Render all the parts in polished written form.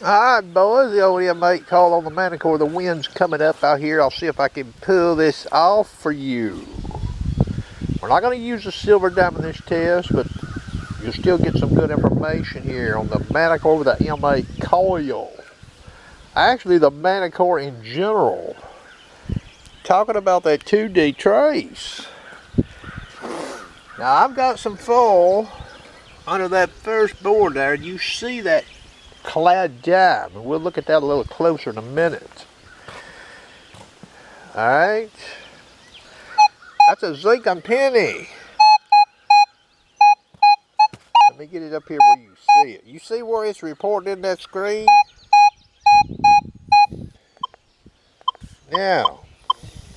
Alright boys, the old M8 call on the Manticore. The wind's coming up out here. I'll see if I can pull this off for you. We're not going to use the silver dime in this test, but you'll still get some good information here on the Manticore with the M8 coil. Actually, the Manticore in general. Talking about that 2D trace. Now, I've got some foil under that first board there, and you see that clad dime, and we'll look at that a little closer in a minute. Alright, that's a zinc and penny. Let me get it up here where you see it. You see where it's reporting in that screen? Now,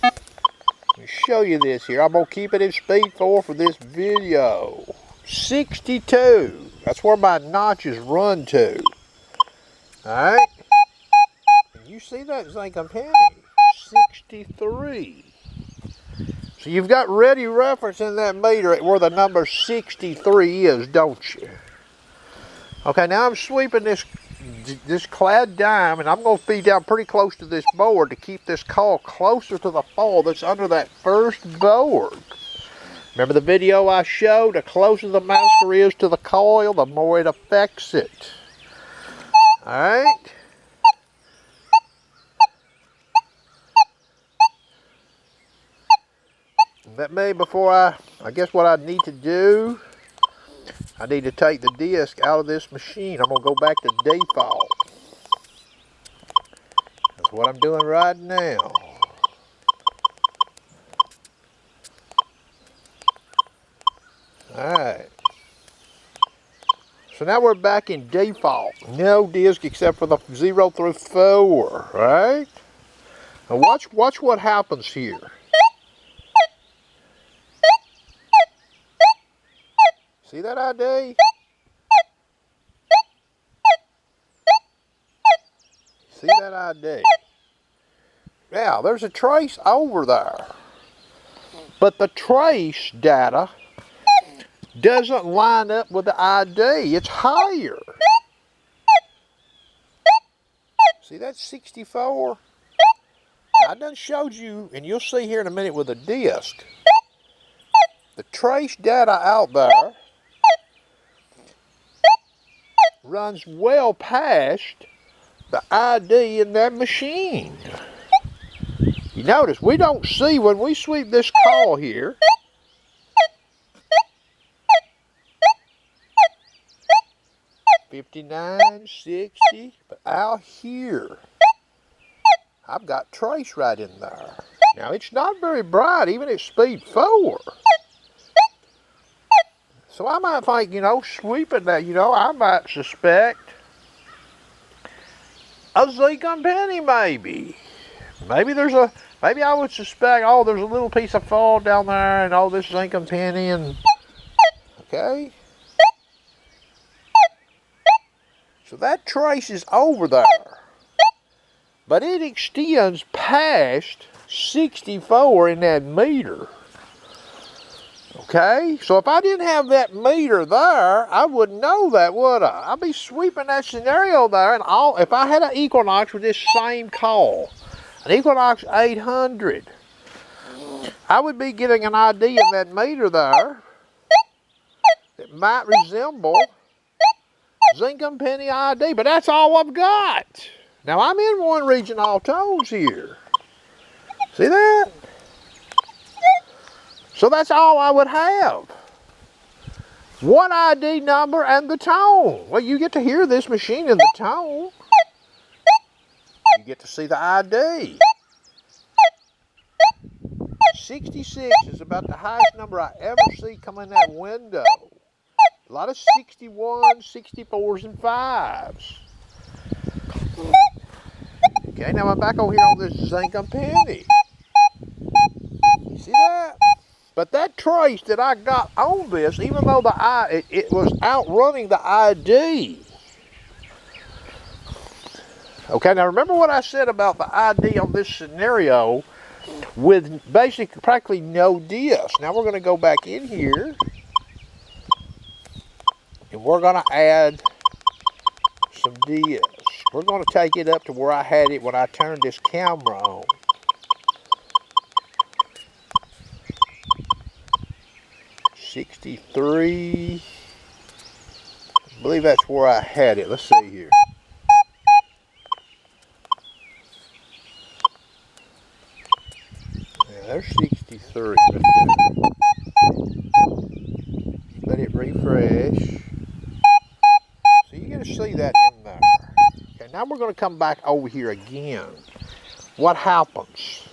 let me show you this here. I'm going to keep it in speed 4 for this video. 62, that's where my notches run to. Alright, you see that zinc and penny? 63. So you've got ready reference in that meter at where the number 63 is, don't you? Okay, now I'm sweeping this clad dime, and I'm going to feed down pretty close to this board to keep this coil closer to the foil that's under that first board. Remember the video I showed? The closer the Manticore is to the coil, the more it affects it. Alright. That may, before I guess what I need to do, I need to take the disc out of this machine. I'm going to go back to default. That's what I'm doing right now. Alright. So now we're back in default. No disc except for the 0 through 4, right? Now watch what happens here. See that ID? See that ID? Now, there's a trace over there. But the trace data doesn't line up with the ID. It's higher. See, that's 64. I done showed you, and you'll see here in a minute with a disc, the trace data out there runs well past the ID in that machine. You notice, we don't see when we sweep this coil here, '59, '60, but out here, I've got trace right in there. Now, it's not very bright, even at speed 4. So I might think, you know, sweeping that, you know, I might suspect a zinc and penny maybe. Maybe I would suspect, oh, there's a little piece of foil down there and all this zinc and penny and, okay. So that trace is over there. But it extends past 64 in that meter. Okay, so if I didn't have that meter there, I wouldn't know that, would I? I'd be sweeping that scenario there, and if I had an Equinox with this same coil, an Equinox 800, I would be getting an ID in that meter there that might resemble zinc and penny ID, but that's all I've got. Now I'm in one region all tones here. See that? So that's all I would have. One ID number and the tone. Well, you get to hear this machine in the tone. You get to see the ID. 66 is about the highest number I ever see come in that window. A lot of 61s, 64s, and 5s. Okay, now I'm back over here on this zinc and penny. You see that? But that trace that I got on this, even though it was outrunning the ID. Okay, now remember what I said about the ID on this scenario with basically practically no disc. Now we're going to go back in here and we're going to add some disc. We're going to take it up to where I had it when I turned this camera on. $63. I believe that's where I had it. Let's see here. Yeah, there's 63 right there. Let it refresh. So you're going to see that in there. Okay, now we're going to come back over here again. What happens?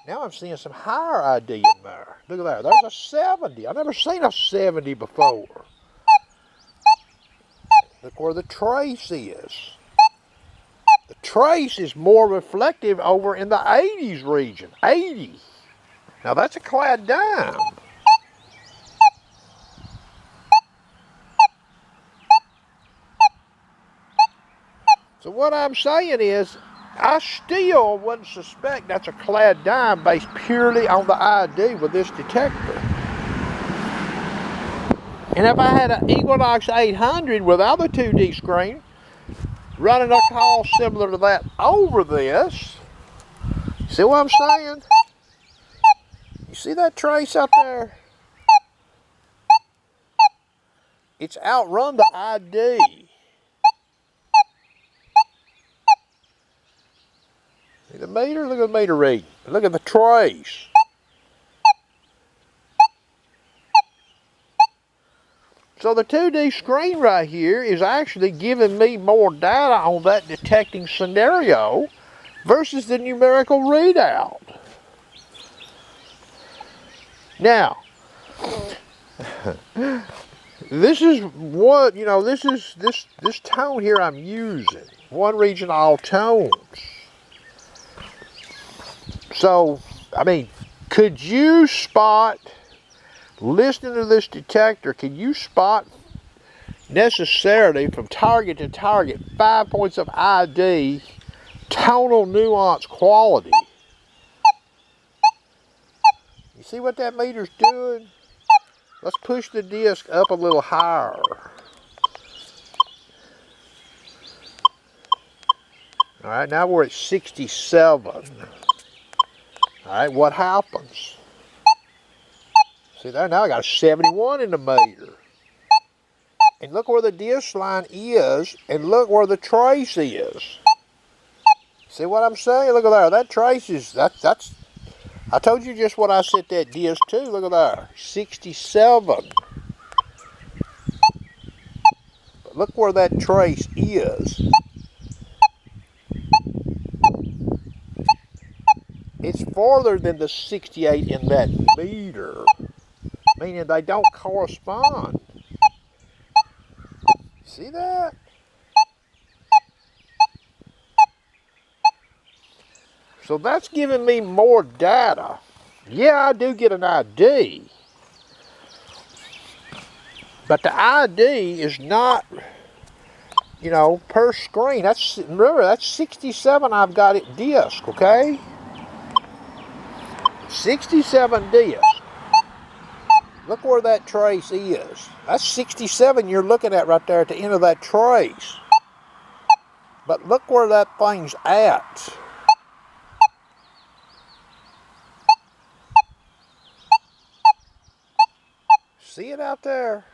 Now I'm seeing some higher ID in there. Look at that. There's a 70. I've never seen a 70 before. Look where the trace is. The trace is more reflective over in the 80s region. 80. Now that's a clad dime. So what I'm saying is, I still wouldn't suspect that's a clad dime based purely on the ID with this detector. And if I had an Equinox 800 without a 2D screen, running a call similar to that over this, see what I'm saying? You see that trace out there? It's outrun the ID. See the meter? Look at the meter reading. Look at the trace. So the 2D screen right here is actually giving me more data on that detecting scenario versus the numerical readout. Now, this is what, you know, this is this tone here I'm using. One region, all tones. So, I mean, could you spot, listening to this detector, can you spot necessarily from target to target 5 points of ID, tonal nuance quality? You see what that meter's doing? Let's push the disc up a little higher. All right, now we're at 67. All right, what happens? See there, now I got a 71 in the meter. And look where the disc line is, and look where the trace is. See what I'm saying? Look at there, that trace is, that's, I told you just what I set that disc to. Look at there, 67. But look where that trace is. It's farther than the 68 in that meter, meaning they don't correspond. See that? So that's giving me more data. Yeah, I do get an ID, but the ID is not, you know, per screen. That's, remember, that's 67 I've got it disc, okay? 67 disc. Look where that trace is. That's 67 you're looking at right there at the end of that trace. But look where that thing's at. See it out there?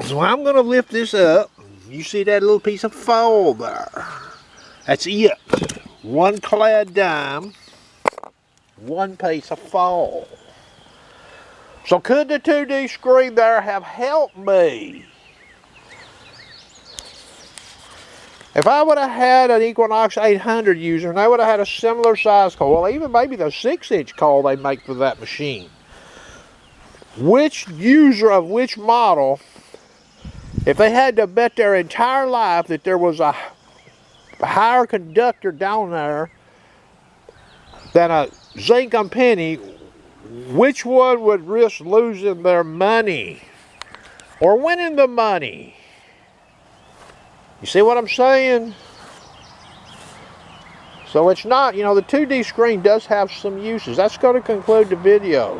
So I'm going to lift this up. You see that little piece of foil there? That's it. One clad dime, one piece of foil. So could the 2D screen there have helped me? If I would have had an Equinox 800 user and they would have had a similar size coil, even maybe the 6-inch coil they make for that machine, which user of which model, if they had to bet their entire life that there was a higher conductor down there than a zinc and penny, which one would risk losing their money or winning the money? You see what I'm saying? So it's not, you know, the 2D screen does have some uses. That's going to conclude the video.